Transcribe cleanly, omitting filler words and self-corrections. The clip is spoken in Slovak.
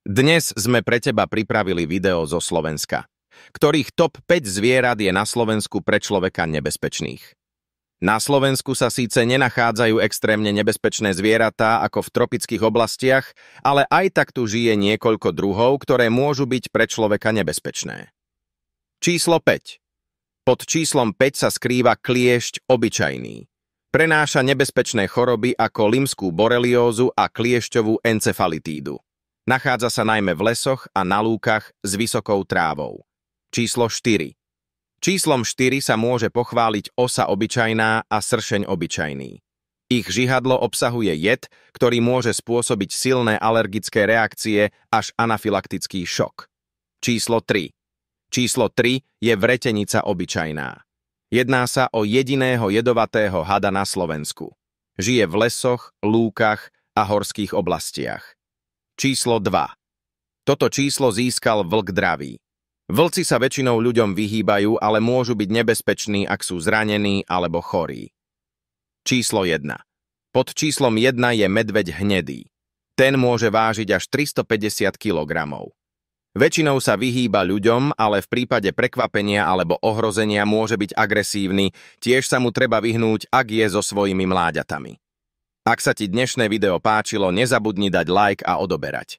Dnes sme pre teba pripravili video zo Slovenska, ktorých top 5 zvierat je na Slovensku pre človeka nebezpečných. Na Slovensku sa síce nenachádzajú extrémne nebezpečné zvieratá ako v tropických oblastiach, ale aj tak tu žije niekoľko druhov, ktoré môžu byť pre človeka nebezpečné. Číslo 5. Pod číslom 5 sa skrýva kliešť obyčajný. Prenáša nebezpečné choroby ako limskú boreliózu a kliešťovú encefalitídu. Nachádza sa najmä v lesoch a na lúkach s vysokou trávou. Číslo 4. Číslom 4 sa môže pochváliť osa obyčajná a sršeň obyčajný. Ich žihadlo obsahuje jed, ktorý môže spôsobiť silné alergické reakcie až anafylaktický šok. Číslo 3. Číslo 3 je vretenica obyčajná. Jedná sa o jediného jedovatého hada na Slovensku. Žije v lesoch, lúkach a horských oblastiach. Číslo 2. Toto číslo získal vlk dravý. Vlci sa väčšinou ľuďom vyhýbajú, ale môžu byť nebezpeční, ak sú zranení alebo chorí. Číslo 1. Pod číslom 1 je medveď hnedý. Ten môže vážiť až 350 kg. Väčšinou sa vyhýba ľuďom, ale v prípade prekvapenia alebo ohrozenia môže byť agresívny, tiež sa mu treba vyhnúť, ak je so svojimi mláďatami. Ak sa ti dnešné video páčilo, nezabudni dať like a odoberať.